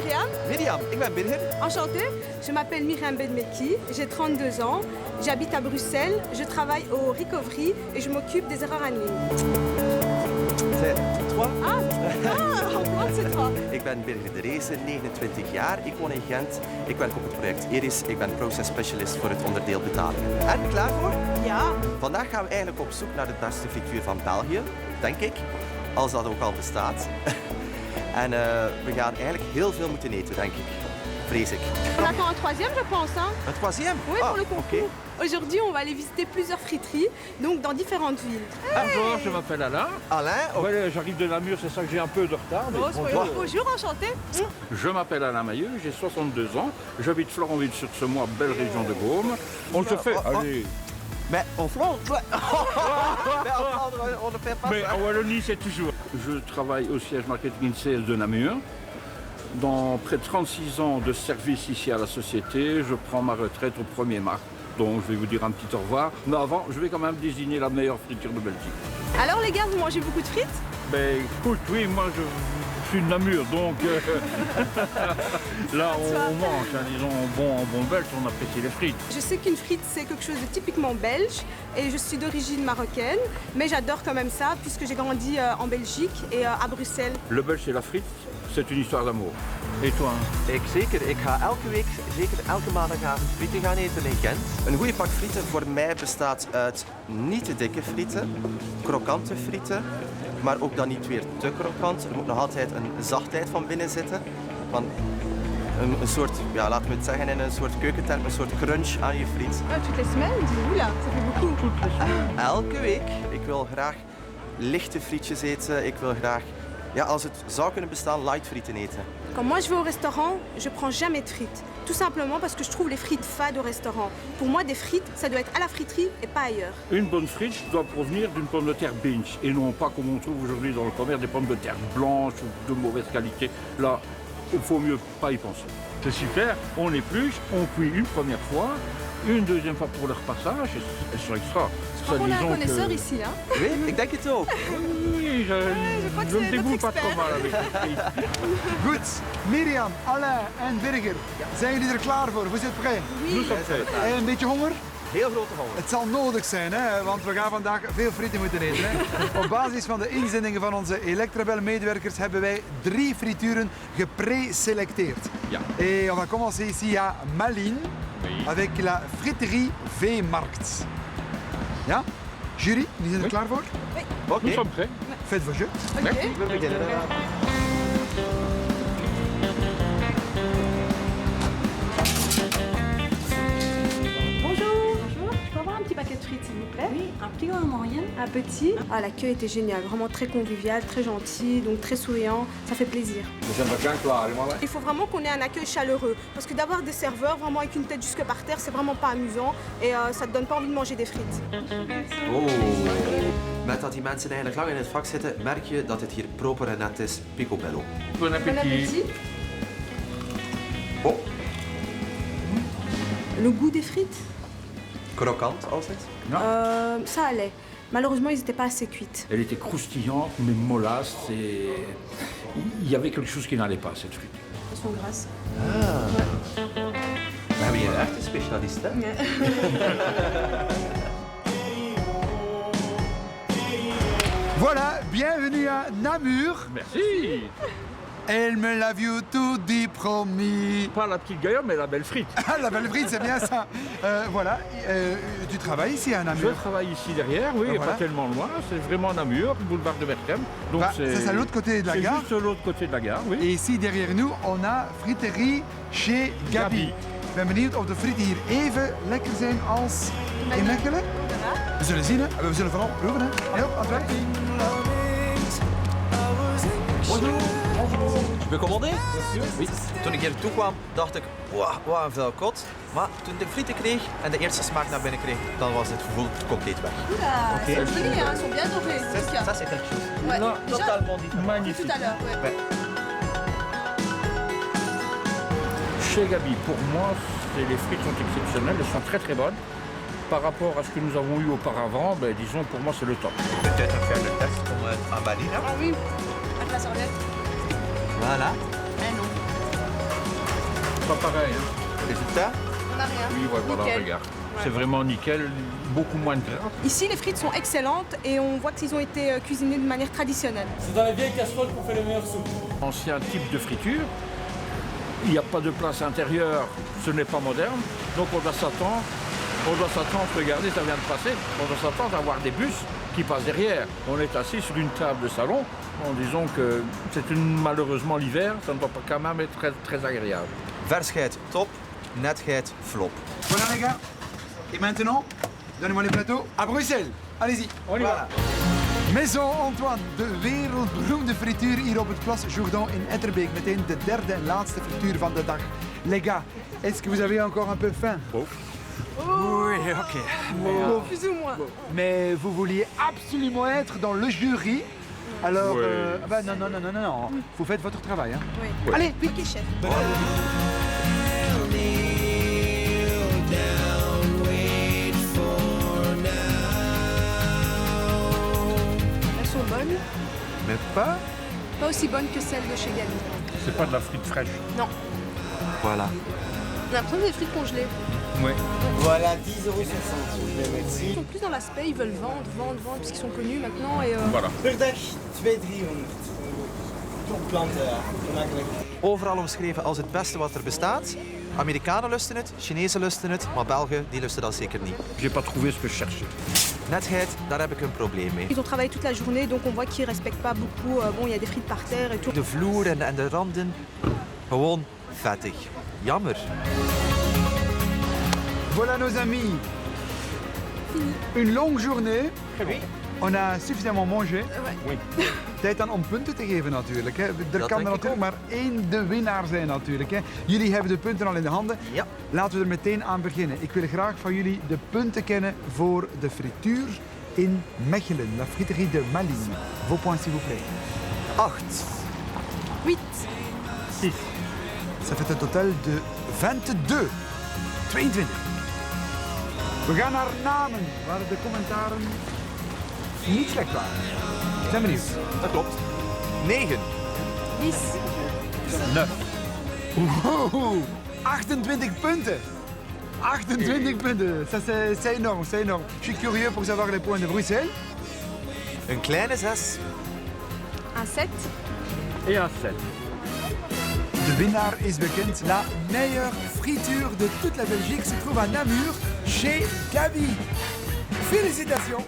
Myriam. Mirjam, ik ben Birger. Enchantée, je m'appelle Myriam Benmeki, j'ai 32 ans, j'habite à Bruxelles, je travaille au Recovery et je m'occupe des erreurs en ligne. C'est toi? C'est toi. Ik ben Birger de Reese, 29 jaar. Ik woon in Gent. Ik werk op het project Iris. Ik ben process specialist voor het onderdeel betalingen. En klaar voor? Ja. Vandaag gaan we eigenlijk op zoek naar de beste frituur van België, denk ik. Als dat ook al bestaat. En we gaan eigenlijk heel veel moeten eten, denk ik. Vrees ik. On attend un troisième, je pense. Hein? Un troisième? Oui, pour le concours. Aujourd'hui, on va aller visiter plusieurs friteries, donc dans différentes villes. Bonjour, je m'appelle Alain. Alain? Ouais, j'arrive de Namur, c'est ça que j'ai un peu de retard. Mais Bonjour, enchantée. Je m'appelle Alain Mailleux, j'ai 62 ans. J'habite Florenville-sur-Semois, belle région de Gaume. On se fait... Allez. Mais en Flandre, mais en Flandre, on ne fait pas Mais ça. en Wallonie, c'est toujours. Je travaille au siège marketing CS de Namur. Dans près de 36 ans de service ici à la société, je prends ma retraite au 1er mars. Donc je vais vous dire un petit au revoir. Mais avant, je vais quand même désigner la meilleure friture de Belgique. Alors les gars, vous mangez beaucoup de frites? Ben écoute, oui, moi je suis de Namur, donc là on mange, hein, disons en bon belge, on apprécie les frites. Je sais qu'une frite, c'est quelque chose de typiquement belge et je suis d'origine marocaine, mais j'adore quand même ça puisque j'ai grandi en Belgique et à Bruxelles. Le belge et la frite, c'est une histoire d'amour. Et toi? Ik zeker. Ik ga elke week, zeker elke maandagavond frieten gaan eten in Gent. Een goede pak frieten voor mij bestaat uit niet te dikke frieten, krokante frieten, maar ook dan niet weer te krokant. Er moet nog altijd een zachtheid van binnen zitten. Van een soort, ja, laten we het zeggen in een soort keukenterm, een soort crunch aan je friet. Toutes les semaines, oula, ça fait beaucoup. Elke week. Ik wil graag lichte frietjes eten. Ik wil graag, ja, als het zou kunnen bestaan, light frieten eten. Quand moi je vais au restaurant, je prends jamais de frites. Tout simplement parce que je trouve les frites fades au restaurant. Pour moi, des frites, ça doit être à la friterie et pas ailleurs. Une bonne frite doit provenir d'une pomme de terre binge et non pas comme on trouve aujourd'hui dans le commerce des pommes de terre blanches ou de mauvaise qualité. Là, il faut mieux pas y penser. C'est super, on épluche, on cuit une première fois, une deuxième fois pour le repassage, et elles sont extra. Je crois qu'on a un connaisseur ici, hein? Oui, ik denk het ook. Oui, crois que je c'est me débrouille notre pas trop expert. mal avec les frites. Goed, Mirjam, Alain en Birger, zijn jullie er klaar voor? Vous êtes prêts? Nous sommes prêts. En een beetje honger? Heel grote honger. Het zal nodig zijn, hè, want we gaan vandaag veel frieten moeten eten. Hè. Op basis van de inzendingen van onze Electrabel-medewerkers hebben wij 3 frituren gepreselecteerd. Ja. Et on va commencer ici à Malines Oui. avec la friterie V-Markt. Ja? Jury, jullie zijn er klaar voor? Oké, Nous sommes prêts. Faites vos jeux. we beginnen. Bonjour. Je peux avoir un petit paquet de frites, s'il vous plaît? Oui, un petit ou un moyen? Un petit. Ah, l'accueil était génial, vraiment très convivial, très gentil, donc très souriant. Ça fait plaisir. Il faut vraiment qu'on ait un accueil chaleureux, parce que d'avoir des serveurs vraiment avec une tête jusque par terre, c'est vraiment pas amusant et ça te donne pas envie de manger des frites. Oh. Met dat die mensen eigenlijk lang in het vak zitten, merk je dat het hier proper en net is. Picobello. Bon Bon appétit. appétit. Oh, Le goût des frites, krokant altijd. ça allait. Malheureusement, ils n'étaient pas assez cuites. Elle était croustillante, mais mollasse. Et... il y avait quelque chose qui n'allait pas, cette frite. Elles sont grasses. We hebben hier een echte specialist, hè? Voilà, bienvenue à Namur. Merci. Elle me l'a vu tout dit promis. Pas la petite gaillard, mais la belle frite. Ah, la belle frite, c'est bien ça. Voilà, tu travailles ici à Je Namur? travaille ici derrière, oui, Ah, et voilà. pas tellement loin. C'est vraiment Namur, boulevard de Berkem. Donc Bah, ça, c'est à l'autre côté de la gare. C'est juste de l'autre côté de la gare, oui. Et ici derrière nous, on a friterie chez Gabi. Gabi. Ik ben benieuwd of de frieten hier even lekker zijn als in Mechelen. We zullen zien, hè. We zullen vooral proeven. Hè. Heel, aan het werk. Je peux commander? Oui. Toen ik hier toe kwam, dacht ik, wow, wat een vuil kot. Maar toen ik de frieten kreeg en de eerste smaak naar binnen kreeg, dan was het gevoel compleet weg. C'est joli, hein, ils sont bien dorés. en tout cas. Ça, c'est quelque chose. Ouais. Là, Déjà, Totalement différent. Magnifique. tout à l'heure, ouais. Ouais. Chez Gabi, pour moi, les frites sont exceptionnelles, elles sont très très bonnes. Par rapport à ce que nous avons eu auparavant, ben, disons pour moi c'est le top. Peut-être faire le test en Malina. Ah oui, avec la sorlette. Voilà. Eh non. Pas pareil. Hein. Résultat? On n'a rien. Oui, voilà, Nickel. regarde. Ouais. C'est vraiment nickel, beaucoup moins de gras. Ici, les frites sont excellentes et on voit qu'ils ont été cuisinés de manière traditionnelle. C'est dans les vieilles casseroles qu'on fait les meilleures soupes. Ancien type de friture, il n'y a pas de place intérieure, ce n'est pas moderne, donc on doit s'attendre, regardez, ça vient de passer, on doit s'attendre à voir des bus qui passent derrière. On est assis sur une table de salon, en disant que c'est malheureusement l'hiver, ça ne doit pas quand même être très, très agréable. Versheid top, netheid flop. Voilà les gars. Et maintenant, donnez-moi les plateaux à Bruxelles. Allez-y. On y va. Maison Antoine, de wereldberoemde frituur hier op het Place Jourdan in Etterbeek. Meteen de derde en laatste frituur van de dag. Les gars, est-ce que vous avez encore un peu faim? Bon. Oui, ok. Plus ou moins. Mais vous vouliez absolument être dans le jury. Alors, Oui. non. Vous faites votre travail. Hein. Oui. Allez, vite. Ok, chef. Elles sont bonnes, Mais pas. pas aussi bonnes que celles de chez Gabi. C'est pas de la frite fraîche. Non, Voilà. on a l'impression des frites congelées. Voilà, 10,60 €, je vais mettre Ils ici. sont plus dans l'aspect, ils veulent vendre, parce qu'ils sont connus maintenant. Et, Voilà. Per dag 200-300. Topklanten, gemakkelijk. Overal omschreven als het beste wat er bestaat. Amerikanen lusten het, Chinezen lusten het, maar Belgen die lusten dat zeker niet. J'ai pas trouvé ce que je cherchais. Netheid, daar heb ik een probleem mee. Ils ont travaillé toute la journée, donc on voit qu'ils respectent pas beaucoup. Bon, il y a des frites par terre et tout. De vloer en de randen, gewoon vettig. Jammer. Voilà nos amis. Une longue journée. On a suffisamment mangé. Ouais. Tijd dan om punten te geven natuurlijk. Hè. Er Dat kan er denk ik natuurlijk maar één de winnaar zijn natuurlijk. Hè. Jullie hebben de punten al in de handen. Ja. Laten we er meteen aan beginnen. Ik wil graag van jullie de punten kennen voor de frituur in Mechelen. La friterie de Malines. Vos points s'il vous plaît. 8. 8. 6. Ça fait un total de 22. 22. We gaan naar namen, waar de commentaren niet slecht waren. Ik ben benieuwd. Dat klopt. 9. 10. 9. Wow, 28 punten. 28 punten. Ça, c'est énorme, c'est énorme. Je suis curieux pour savoir les points de Bruxelles. Een kleine 6. Un 7. Et un 7. De winnaar is bekend. La meilleure friture de toute la Belgique se trouve à Namur, chez Gabi. Félicitations.